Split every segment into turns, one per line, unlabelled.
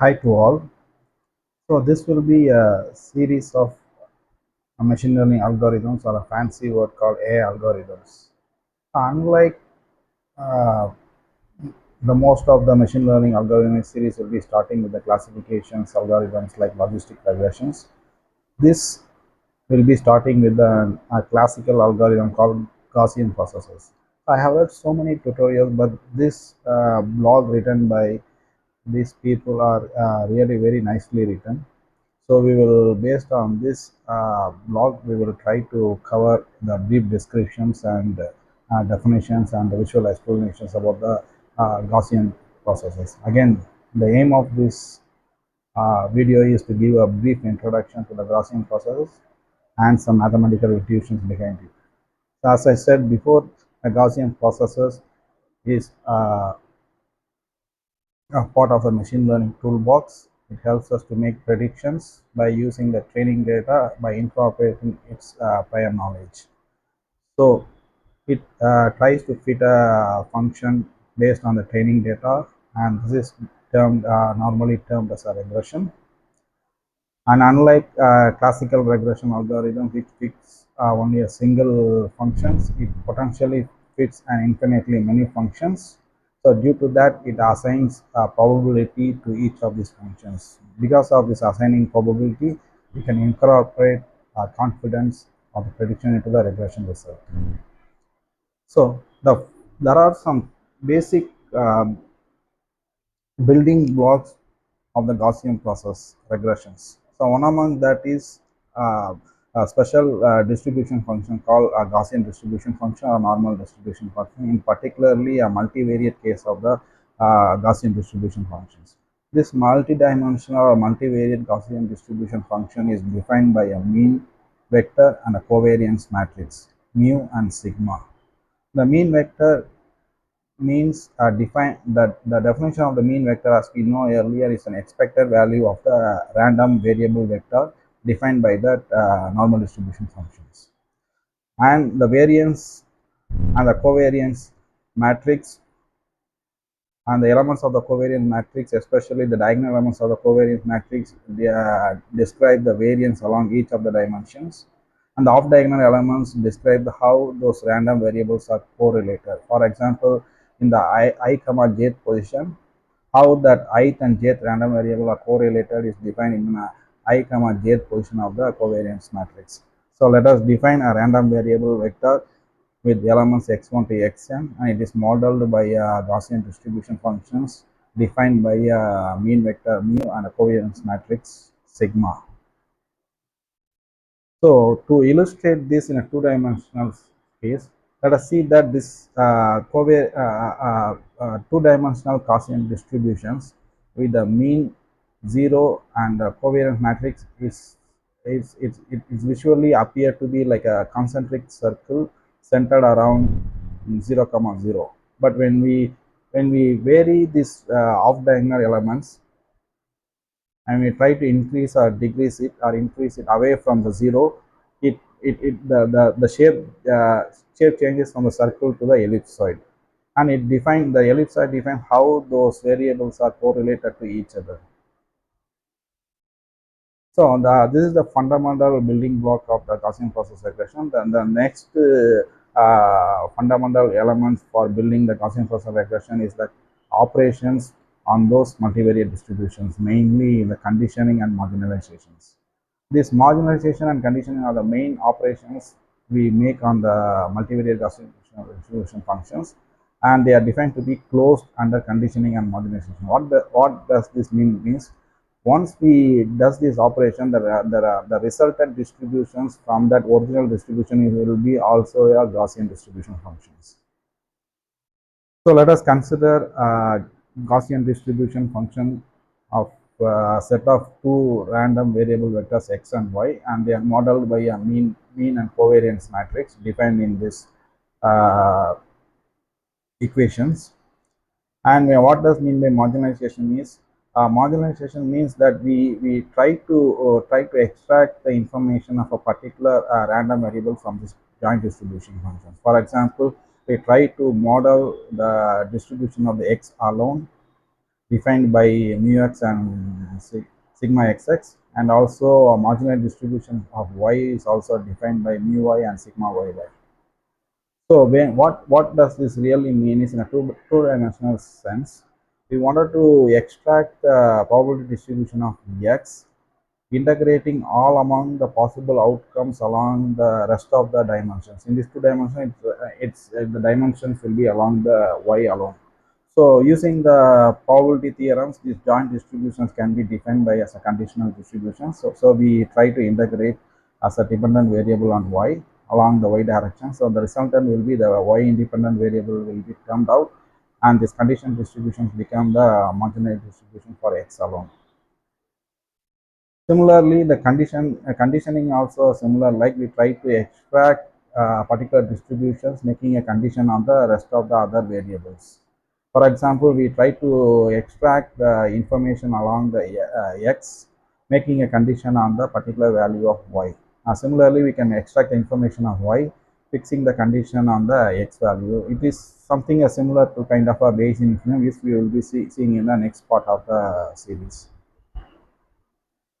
Hi to all. So this will be a series of machine learning algorithms, or a fancy word called AI algorithms. Unlike uh, the most of the machine learning algorithmic series will be starting with the classifications algorithms like logistic regressions. This will be starting with a classical algorithm called Gaussian processes. I have read so many tutorials, but this blog written by these people are really very nicely written. So we will, based on this blog, we will try to cover the brief descriptions and definitions and the visual explanations about the Gaussian processes. Again, the aim of this video is to give a brief introduction to the Gaussian processes and some mathematical intuitions behind it. So as I said before, the Gaussian processes is a part of the machine learning toolbox. It helps us to make predictions by using the training data by incorporating its prior knowledge. So it tries to fit a function based on the training data, and this is normally termed as a regression. And unlike classical regression algorithm, which fits only a single functions, it potentially fits an infinitely many functions. So due to that, it assigns a probability to each of these functions. Because of this assigning probability, we can incorporate confidence of the prediction into the regression result. So there are some basic building blocks of the Gaussian process regressions. So one among that is a special distribution function called a Gaussian distribution function or normal distribution function, in particularly a multivariate case of the Gaussian distribution functions. This multidimensional or multivariate Gaussian distribution function is defined by a mean vector and a covariance matrix, mu and sigma. The mean vector means define that the definition of the mean vector, as we know earlier, is an expected value of the random variable vector defined by that normal distribution functions, and the variance and the covariance matrix and the elements of the covariance matrix, especially the diagonal elements of the covariance matrix, they describe the variance along each of the dimensions, and the off-diagonal elements describe how those random variables are correlated. For example, in the I comma jth position, how that ith and jth random variable are correlated is defined in I comma jth position of the covariance matrix. So let us define a random variable vector with elements x1 to xn, and it is modeled by Gaussian distribution functions defined by a mean vector mu and a covariance matrix sigma. So to illustrate this in a two-dimensional space, let us see that this two-dimensional Gaussian distributions with the mean 0 and the covariance matrix it visually appear to be like a concentric circle centered around 0 comma 0. But when we vary these off-diagonal elements and we try to increase or decrease it or increase it away from the 0, the shape changes from the circle to the ellipsoid, and the ellipsoid define how those variables are correlated to each other. So this is the fundamental building block of the Gaussian process regression. Then the next fundamental element for building the Gaussian process regression is the operations on those multivariate distributions, mainly the conditioning and marginalizations. This marginalization and conditioning are the main operations we make on the multivariate Gaussian distribution functions, and they are defined to be closed under conditioning and marginalization. What does this mean? Means once we does this operation, the resultant distributions from that original distribution will be also a Gaussian distribution functions. So let us consider a Gaussian distribution function of a set of two random variable vectors x and y, and they are modeled by a mean and covariance matrix defined in this equations. And what does mean by marginalization is marginalization means that we try to extract the information of a particular random variable from this joint distribution function. For example, we try to model the distribution of the x alone, defined by mu x and sigma xx, and also a marginal distribution of y is also defined by mu y and sigma yy. So what does this really mean is in a two-dimensional sense. We wanted to extract the probability distribution of x, integrating all among the possible outcomes along the rest of the dimensions. In this two dimension, the dimensions will be along the y alone. So using the probability theorems, these joint distributions can be defined by as a conditional distribution. So we try to integrate as a dependent variable on y along the y direction. So the resultant will be the y independent variable will be termed out, and this conditional distributions become the marginal distribution for x alone. Similarly, the conditioning also similar, like we try to extract particular distributions, making a condition on the rest of the other variables. For example, we try to extract the information along the x, making a condition on the particular value of y. Similarly, we can extract the information of y, fixing the condition on the x value. It is something similar to kind of a Bayesian infinite, which we will be seeing in the next part of the series.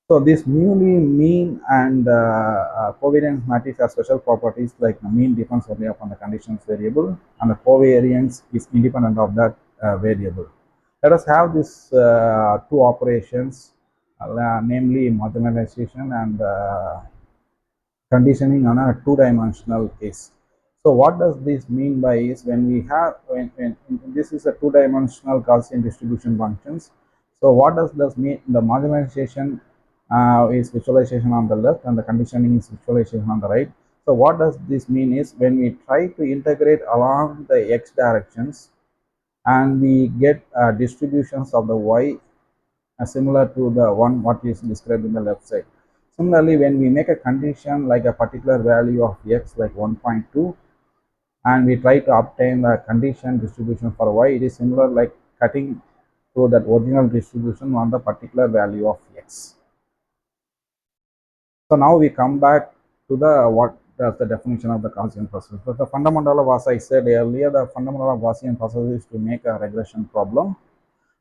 So this newly mean and covariance matrix have special properties, like the mean depends only upon the conditions variable, and the covariance is independent of that variable. Let us have these two operations, namely marginalization and conditioning on a two-dimensional case. So what does this mean by is when we have when this is a two-dimensional Gaussian distribution functions. So what does this mean? The marginalization is visualization on the left, and the conditioning is visualization on the right. So what does this mean is when we try to integrate along the x directions, and we get distributions of the y similar to the one what is described in the left side. Similarly, when we make a condition like a particular value of x like 1.2, and we try to obtain the condition distribution for y, it is similar like cutting through that original distribution on the particular value of x. So now we come back to the what does the definition of the Gaussian process. So the fundamental of, as I said earlier, the fundamental of Gaussian process is to make a regression problem.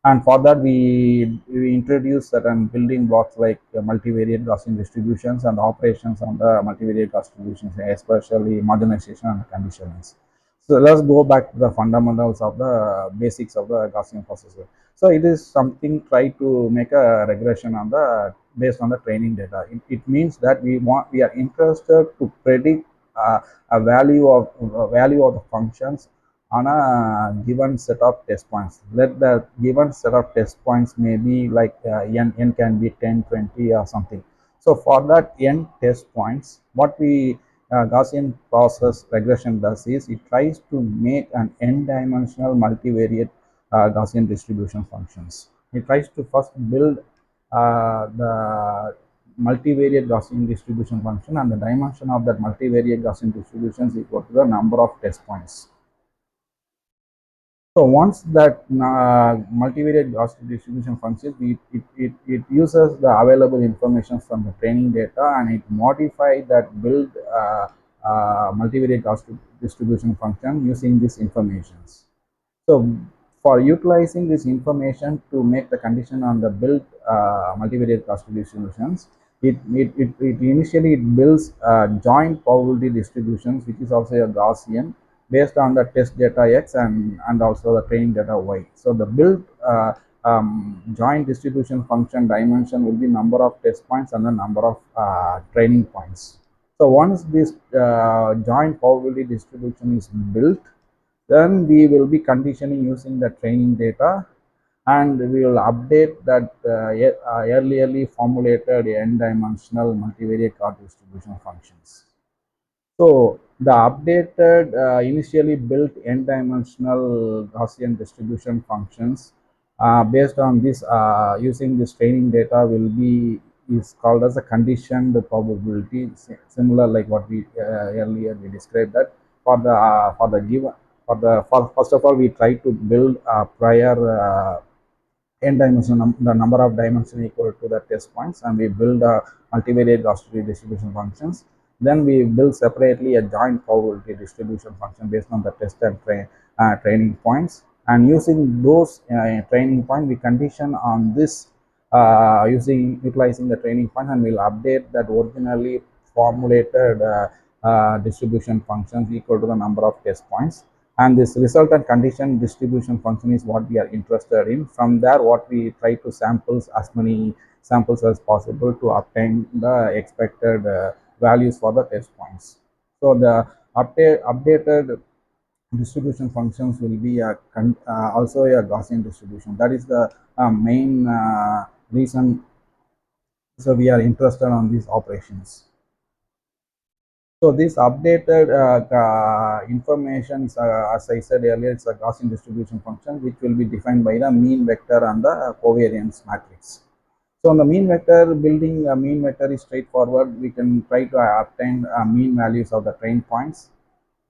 And for that, we introduce certain building blocks like multivariate Gaussian distributions and operations on the multivariate Gaussian distributions, especially marginalization and conditionings. So let's go back to the fundamentals of the basics of the Gaussian processor. So it is something try to make a regression on the based on the training data. It means that we are interested to predict a value of the functions on a given set of test points. Let the given set of test points may be like n can be 10, 20 or something. So for that n test points, what we Gaussian process regression does is it tries to make an n-dimensional multivariate Gaussian distribution functions. It tries to first build the multivariate Gaussian distribution function, and the dimension of that multivariate Gaussian distribution is equal to the number of test points. So once that multivariate Gaussian distribution functions, it uses the available information from the training data, and it modifies that build multivariate Gaussian distribution function using these informations. So for utilizing this information to make the condition on the built multivariate Gaussian distributions, it initially builds joint probability distributions, which is also a Gaussian, based on the test data x and also the training data y. So the built joint distribution function dimension will be number of test points and the number of training points. So once this joint probability distribution is built, then we will be conditioning using the training data, and we will update that earlierly formulated n-dimensional multivariate Gaussian distribution functions. So the updated initially built n-dimensional Gaussian distribution functions based on this using this training data will be is called as a conditioned probability, similar like what we earlier we described that for the given first of all we try to build a prior n dimension the number of dimensions equal to the test points, and we build a multivariate Gaussian distribution functions. Then we build separately a joint probability distribution function based on the test and training points, and using those training point, we condition on this using utilizing the training point, and we'll update that originally formulated distribution functions equal to the number of test points. And this resultant condition distribution function is what we are interested in. From there, what we try to samples as many samples as possible to obtain the expected values for the test points. So the updated distribution functions will be also a Gaussian distribution. That is the main reason. So we are interested on these operations. So this updated information is, as I said earlier, it's a Gaussian distribution function which will be defined by the mean vector and the covariance matrix. So on the mean vector, building a mean vector is straightforward. We can try to obtain mean values of the train points.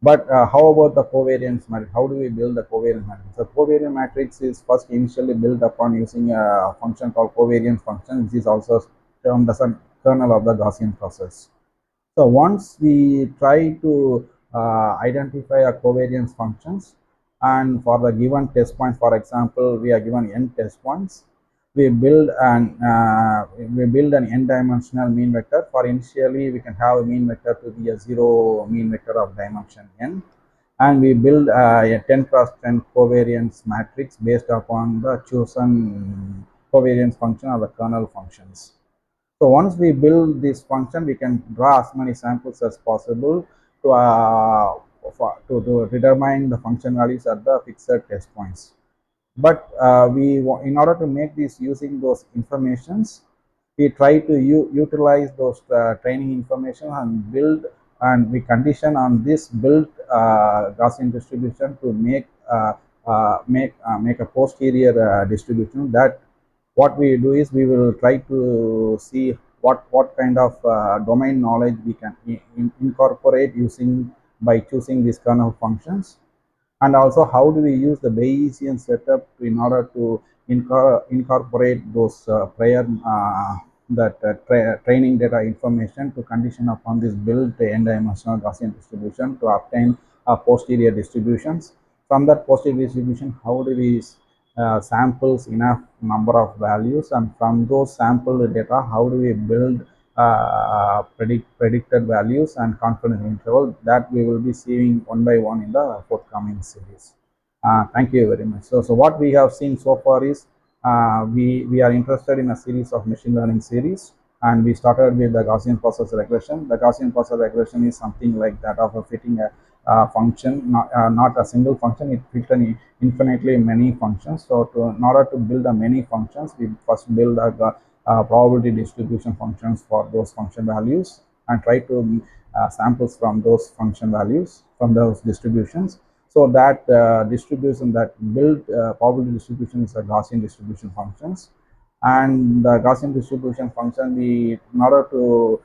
But how about the covariance matrix? How do we build the covariance matrix? The covariance matrix is first initially built upon using a function called covariance function, which is also termed as a kernel of the Gaussian process. So once we try to identify a covariance functions, and for the given test points, for example, we are given n test points, we build an n-dimensional mean vector. For initially, we can have a mean vector to be a zero mean vector of dimension n, and we build a 10 cross 10 covariance matrix based upon the chosen covariance function or the kernel functions. So once we build this function, we can draw as many samples as possible to to determine the function values at the fixed test points. But in order to make this using those informations, we try to utilize those training information and build, and we condition on this built Gaussian distribution to make a posterior distribution. That what we do is we will try to see what kind of domain knowledge we can incorporate using by choosing these kernel functions, and also how do we use the Bayesian setup in order to incorporate those prior training data information to condition upon this built n-dimensional Gaussian distribution to obtain posterior distributions. From that posterior distribution, how do we samples enough number of values, and from those sampled data, how do we build predicted values and confidence interval, that we will be seeing one by one in the forthcoming series. Thank you very much. So what we have seen so far is we are interested in a series of machine learning series, and we started with the Gaussian process regression. The Gaussian process regression is something like that of a fitting a function, not a single function. It fits infinitely many functions. So in order to build a many functions, we first build a probability distribution functions for those function values and try to samples from those function values from those distributions. So that distribution, that built probability distribution, is a Gaussian distribution functions. And the Gaussian distribution function, in order to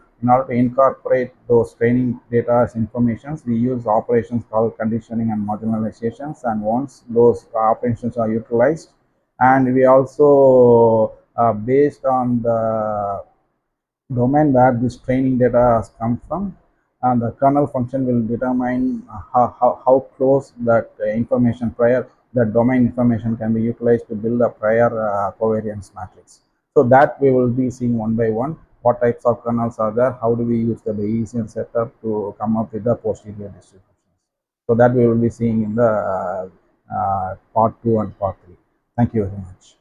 incorporate those training data as informations, we use operations called conditioning and marginalizations. And once those operations are utilized, and we also based on the domain where this training data has come from, and the kernel function will determine how close that information prior, that domain information can be utilized to build a prior covariance matrix. So that we will be seeing one by one. What types of kernels are there? How do we use the Bayesian setup to come up with the posterior distributions? So that we will be seeing in the part 2 and part 3. Thank you very much.